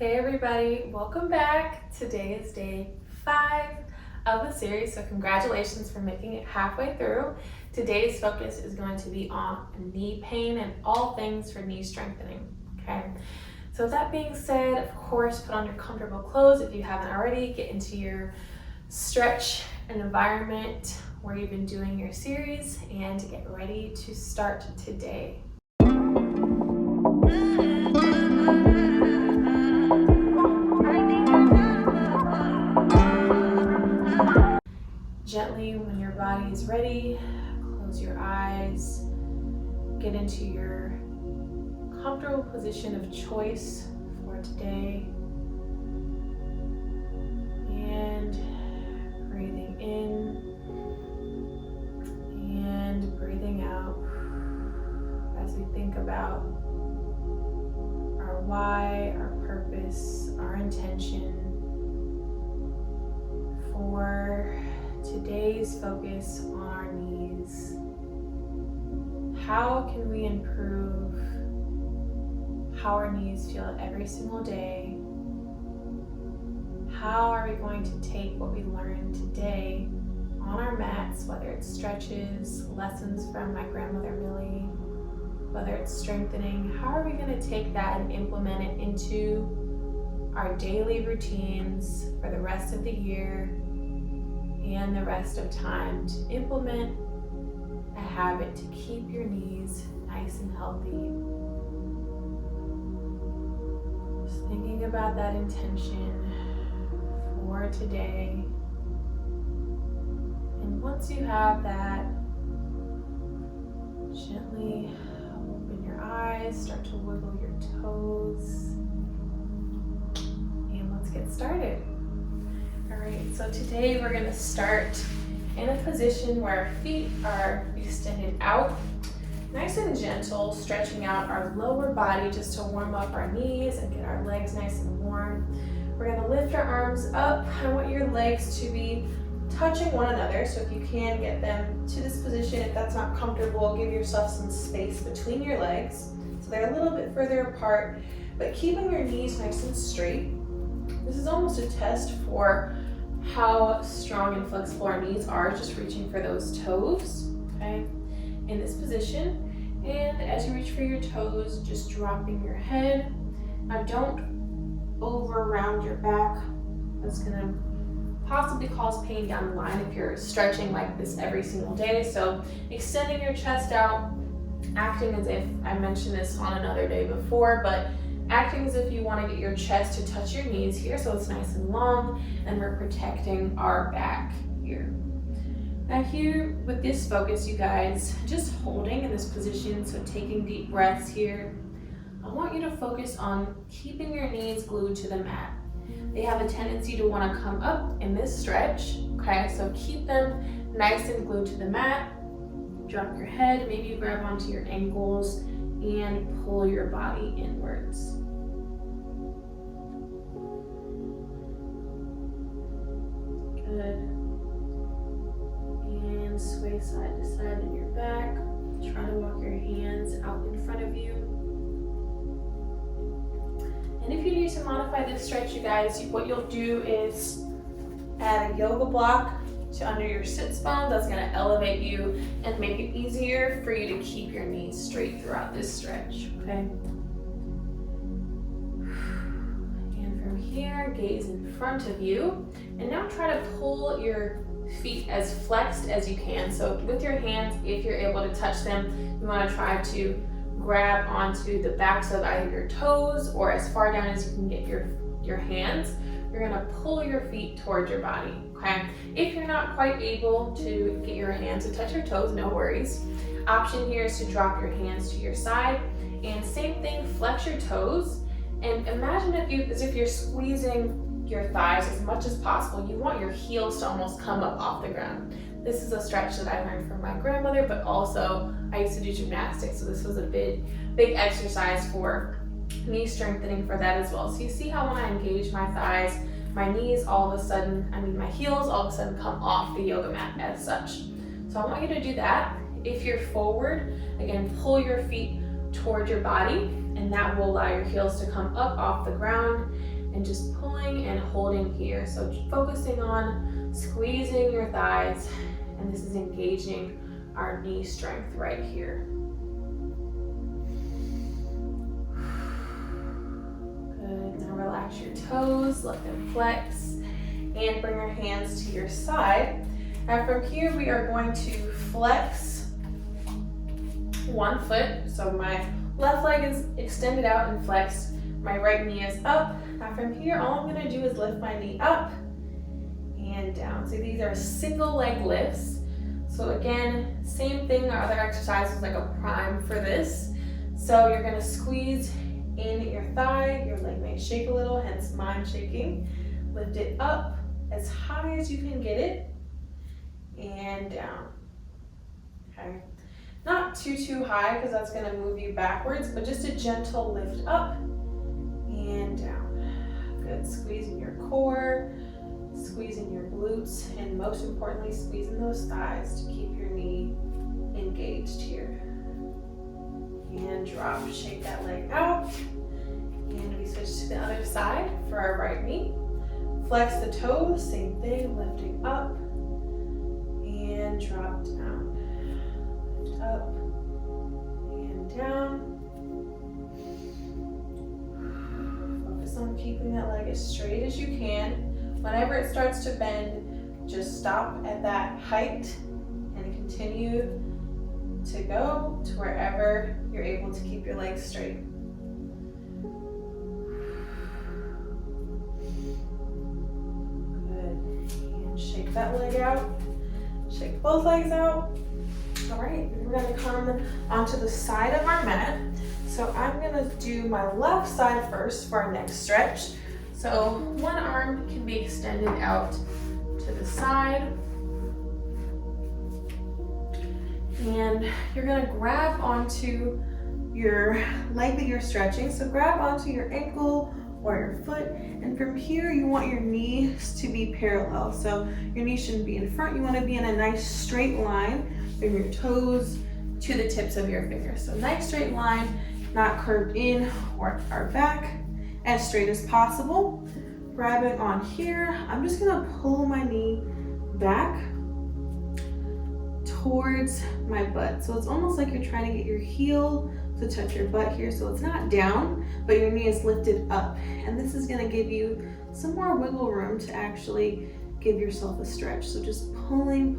Hey everybody, welcome back. Today is day 5 of the series, so congratulations for making it halfway through. Today's focus is going to be on knee pain and all things for knee strengthening, okay? So with that being said, of course, put on your comfortable clothes if you haven't already. Get into your stretch and environment where you've been doing your series and get ready to start today. Gently, when your body is ready, close your eyes, get into your comfortable position of choice for today, and breathing in and breathing out as we think about our why, our purpose, our intention for today's focus on our knees. How can we improve how our knees feel every single day? How are we going to take what we learned today on our mats, whether it's stretches, lessons from my grandmother Millie, whether it's strengthening, how are we going to take that and implement it into our daily routines for the rest of the year and the rest of time to implement a habit to keep your knees nice and healthy? Just thinking about that intention for today. And once you have that, gently open your eyes, start to wiggle your toes, and let's get started. Alright, so today we're going to start in a position where our feet are extended out, nice and gentle, stretching out our lower body just to warm up our knees and get our legs nice and warm. We're going to lift our arms up. I want your legs to be touching one another, so if you can get them to this position, if that's not comfortable, give yourself some space between your legs so they're a little bit further apart, but keeping your knees nice and straight. This is almost a test for how strong and flexible our knees are, just reaching for those toes, okay, in this position. And as you reach for your toes, just dropping your head. Now don't over round your back. That's gonna possibly cause pain down the line if you're stretching like this every single day. So extending your chest out, acting as if, I mentioned this on another day before, but acting as if you want to get your chest to touch your knees here so it's nice and long, and we're protecting our back here. Now here with this focus, you guys, just holding in this position, so taking deep breaths here, I want you to focus on keeping your knees glued to the mat. They have a tendency to want to come up in this stretch, okay? So keep them nice and glued to the mat. Drop your head, maybe grab onto your ankles and pull your body inwards. Good. And sway side to side in your back. Try to walk your hands out in front of you. And if you need to modify this stretch, you guys, what you'll do is add a yoga block to under your sits bone. That's going to elevate you and make it easier for you to keep your knees straight throughout this stretch, okay? And from here, gaze in front of you. And now try to pull your feet as flexed as you can. So with your hands, if you're able to touch them, you want to try to grab onto the backs of either your toes or as far down as you can get your hands. You're going to pull your feet towards your body, okay? If you're not quite able to get your hands to touch your toes, no worries. Option here is to drop your hands to your side, and same thing, flex your toes, and imagine as if you're squeezing your thighs as much as possible. You want your heels to almost come up off the ground. This is a stretch that I learned from my grandmother, but also I used to do gymnastics, so this was a big exercise for knee strengthening for that as well. So you see how when I engage my thighs, my knees all of a sudden, my heels all of a sudden come off the yoga mat as such. So I want you to do that. If you're forward, again, pull your feet toward your body, and that will allow your heels to come up off the ground, and just pulling and holding here. So focusing on squeezing your thighs, and this is engaging our knee strength right here. Good, now relax your toes, let them flex, and bring your hands to your side. And from here, we are going to flex one foot. So my left leg is extended out and flexed. My right knee is up. Now from here, all I'm gonna do is lift my knee up and down. So these are single leg lifts. So again, same thing, our other exercise was like a prime for this. So you're gonna squeeze in your thigh, your leg may shake a little, hence mine shaking. Lift it up as high as you can get it, and down, okay? Not too high, because that's gonna move you backwards, but just a gentle lift up and down. Good, squeezing your core, squeezing your glutes, and most importantly, squeezing those thighs to keep your knee engaged here. And drop, shake that leg out. And we switch to the other side for our right knee. Flex the toes, same thing, lifting up and drop down. Lift up and down. Focus on keeping that leg as straight as you can. Whenever it starts to bend, just stop at that height and continue to go to wherever you're able to keep your legs straight. Shake that leg out, shake both legs out. All right, we're gonna come onto the side of our mat. So I'm gonna do my left side first for our next stretch. So one arm can be extended out to the side. And you're gonna grab onto your leg that you're stretching. So grab onto your ankle or your foot, and from here you want your knees to be parallel. So your knees shouldn't be in front, you want to be in a nice straight line from your toes to the tips of your fingers. So nice straight line, not curved in or back, as straight as possible. Grabbing on here, I'm just gonna pull my knee back towards my butt. So it's almost like you're trying to get your heel to touch your butt here, so it's not down, but your knee is lifted up. And this is gonna give you some more wiggle room to actually give yourself a stretch. So just pulling,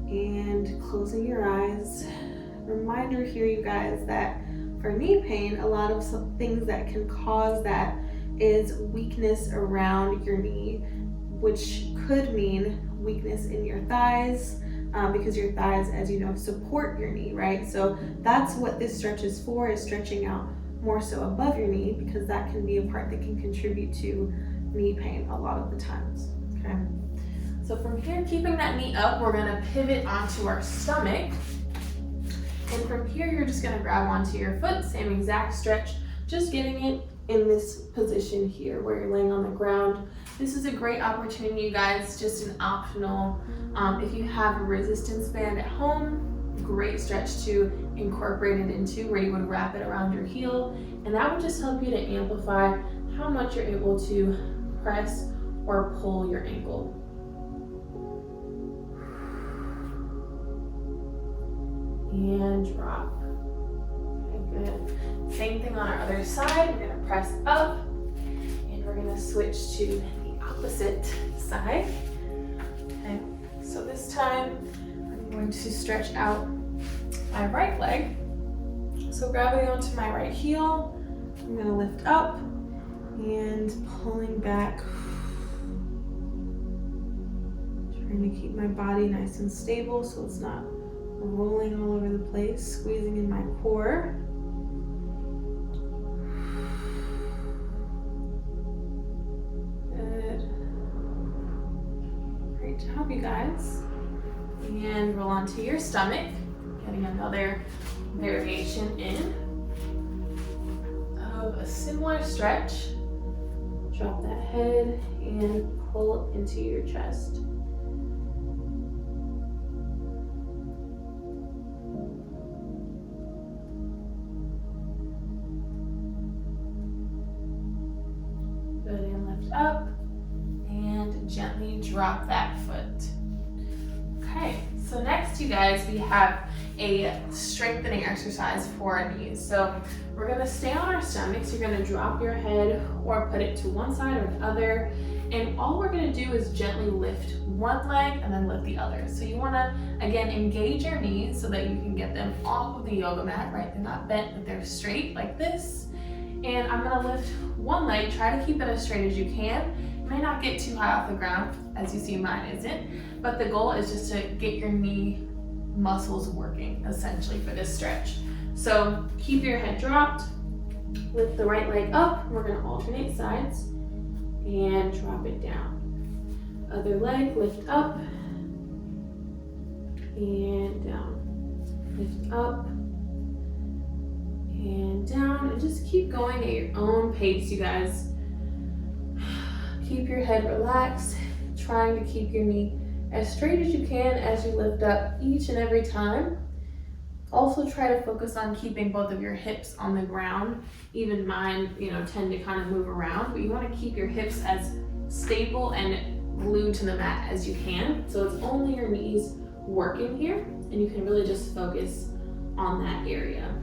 and closing your eyes. Reminder here, you guys, that for knee pain, a lot of some things that can cause that is weakness around your knee, which could mean weakness in your thighs, because your thighs, as you know, support your knee, right? So that's what this stretch is for, is stretching out more so above your knee, because that can be a part that can contribute to knee pain a lot of the times, okay? So from here, keeping that knee up, we're gonna pivot onto our stomach. And from here, you're just gonna grab onto your foot, same exact stretch, just getting it in this position here where you're laying on the ground. This is a great opportunity, you guys, just an optional, if you have a resistance band at home, great stretch to incorporate it into, where you would wrap it around your heel, and that would just help you to amplify how much you're able to press or pull your ankle. And drop. Okay, good. Same thing on our other side. We're gonna press up, and we're gonna switch to the opposite side. Okay, so this time I'm going to stretch out my right leg. So grabbing onto my right heel, I'm gonna lift up and pulling back. Trying to keep my body nice and stable so it's not rolling all over the place, squeezing in my core. Good. Great job, you guys. And roll onto your stomach, getting another variation in of a similar stretch. Drop that head and pull into your chest. drop that foot. Okay, so next you guys, we have a strengthening exercise for our knees. So we're gonna stay on our stomachs. You're gonna drop your head or put it to one side or the other. And all we're gonna do is gently lift one leg and then lift the other. So you wanna, again, engage your knees so that you can get them off of the yoga mat, right? They're not bent, but they're straight like this. And I'm gonna lift one leg, try to keep it as straight as you can. It may not get too high off the ground, as you see mine isn't, but the goal is just to get your knee muscles working, essentially, for this stretch. So keep your head dropped, lift the right leg up. We're gonna alternate sides and drop it down. Other leg, lift up and down. Lift up and down, and just keep going at your own pace, you guys. Keep your head relaxed, trying to keep your knee as straight as you can as you lift up each and every time. Also try to focus on keeping both of your hips on the ground. Even mine, tend to kind of move around, but you want to keep your hips as stable and glued to the mat as you can. So it's only your knees working here, and you can really just focus on that area.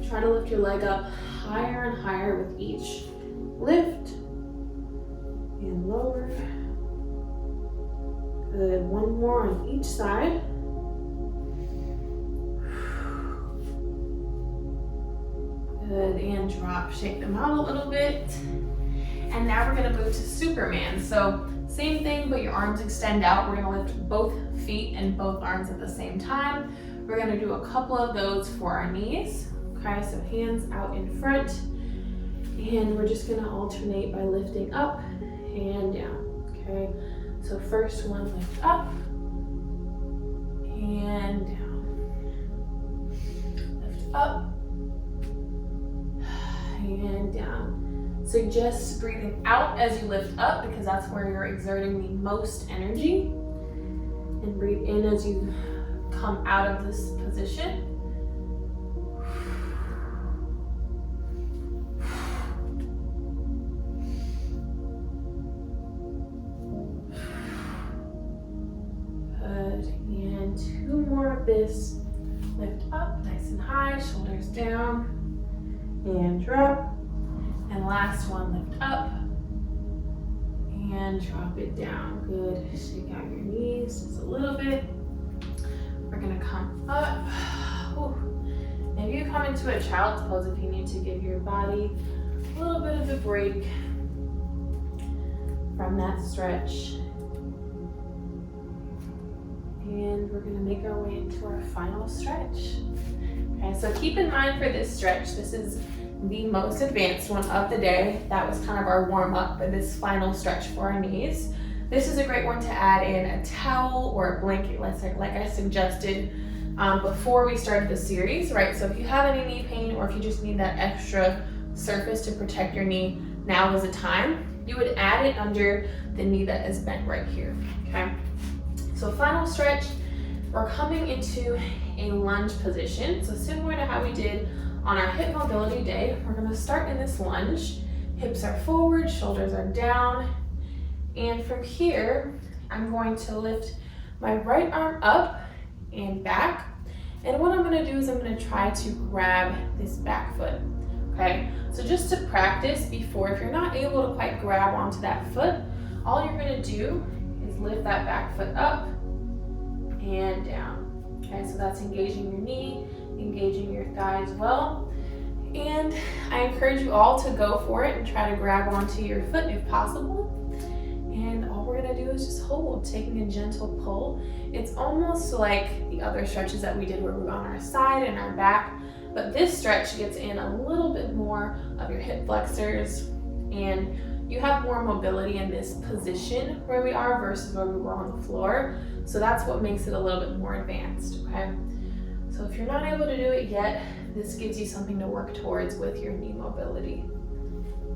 Try to lift your leg up higher and higher with each lift and lower. Good, one more on each side. Good, and drop, shake them out a little bit. And now we're gonna move to Superman. So same thing, but your arms extend out. We're gonna lift both feet and both arms at the same time. We're gonna do a couple of those for our knees. Okay, so hands out in front. And we're just gonna alternate by lifting up and down, okay? So first one, lift up and down. Lift up and down. Suggest breathing out as you lift up because that's where you're exerting the most energy. And breathe in as you come out of this position. And two more of this. Lift up nice and high, shoulders down, and drop. And last one, lift up and drop it down. Good, shake out your knees just a little bit. We're gonna come up. Ooh. Maybe you come into a child's pose if you need to give your body a little bit of a break from that stretch. And we're gonna make our way into our final stretch. Okay, so keep in mind for this stretch, this is the most advanced one of the day. That was kind of our warm up for this final stretch for our knees. This is a great one to add in a towel or a blanket, like I suggested before we started the series, right? So if you have any knee pain or if you just need that extra surface to protect your knee, now is the time. You would add it under the knee that is bent right here, okay? So final stretch, we're coming into a lunge position. So similar to how we did on our hip mobility day, we're gonna start in this lunge. Hips are forward, shoulders are down. And from here, I'm going to lift my right arm up and back. And what I'm gonna do is I'm gonna try to grab this back foot, okay? So just to practice before, if you're not able to quite grab onto that foot, all you're gonna do is lift that back foot up and down. Okay, so that's engaging your knee, engaging your thigh as well. And I encourage you all to go for it and try to grab onto your foot if possible. And all we're gonna do is just hold, taking a gentle pull. It's almost like the other stretches that we did where we were on our side and our back, but this stretch gets in a little bit more of your hip flexors, and you have more mobility in this position where we are versus where we were on the floor. So that's what makes it a little bit more advanced, okay? So if you're not able to do it yet, this gives you something to work towards with your knee mobility.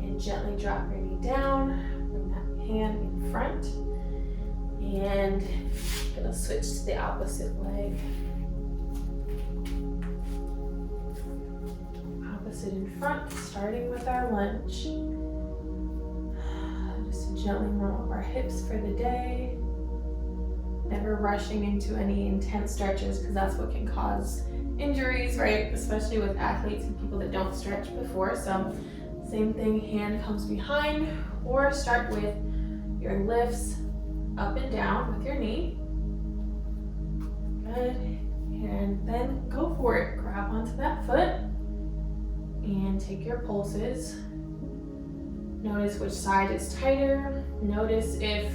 And gently drop your knee down, bring that hand in front, and I'm gonna switch to the opposite leg. Opposite in front, starting with our lunge. Just gently warm up our hips for the day. Never rushing into any intense stretches because that's what can cause injuries, right? Especially with athletes and people that don't stretch before. So same thing, hand comes behind, or start with your lifts up and down with your knee. Good. And then go for it. Grab onto that foot and take your pulses. Notice which side is tighter. Notice if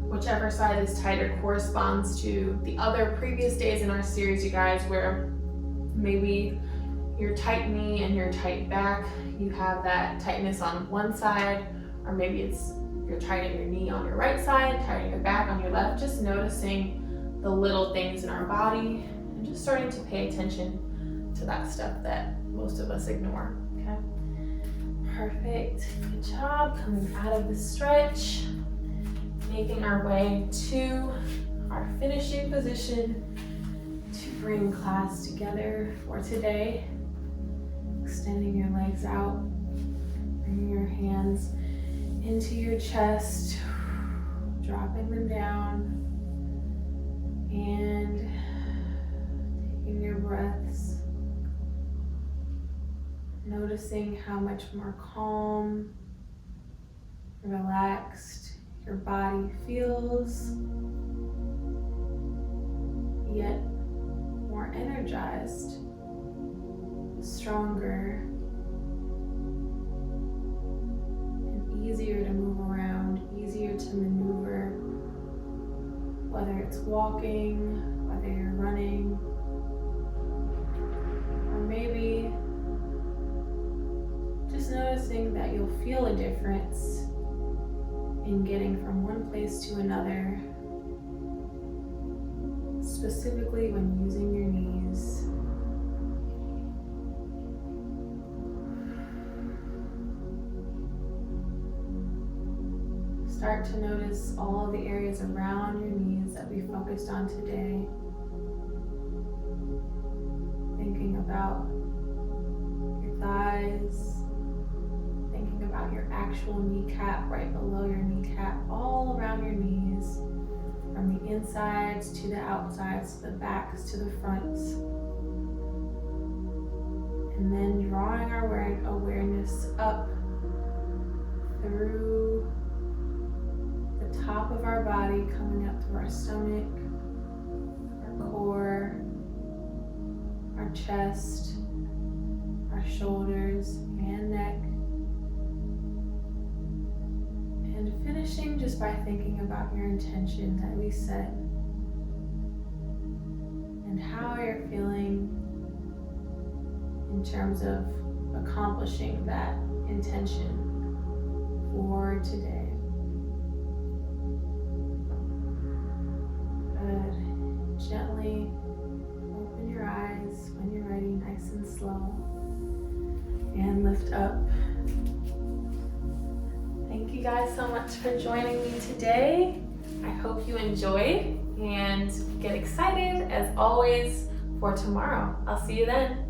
whichever side is tighter corresponds to the other previous days in our series, you guys, where maybe your tight knee and your tight back, you have that tightness on one side, or maybe it's you're tight in your knee on your right side, tight in your back on your left. Just noticing the little things in our body and just starting to pay attention to that stuff that most of us ignore, okay? Perfect, good job. Coming out of the stretch, making our way to our finishing position to bring class together for today. Extending your legs out, bringing your hands into your chest, dropping them down, and taking your breaths, noticing how much more calm, relaxed your body feels, yet more energized, stronger, and easier to move around, easier to maneuver, whether it's walking, whether you're running, or maybe just noticing that you'll feel a difference in getting from one place to another, specifically when using your knees. Start to notice all of the areas around your knees that we focused on today. Thinking about your thighs, thinking about your actual kneecap right below your kneecap, all around your knees, from the insides to the outsides, to the backs to the fronts. And then drawing our awareness up through the top of our body, coming up through our stomach, our core, our chest, our shoulders and neck. And finishing just by thinking about your intention that we set and how you're feeling in terms of accomplishing that intention for today. Good. Gently open your eyes when you're ready, nice and slow, and lift up. Thank you guys so much for joining me today. I hope you enjoyed and get excited as always for tomorrow. I'll see you then.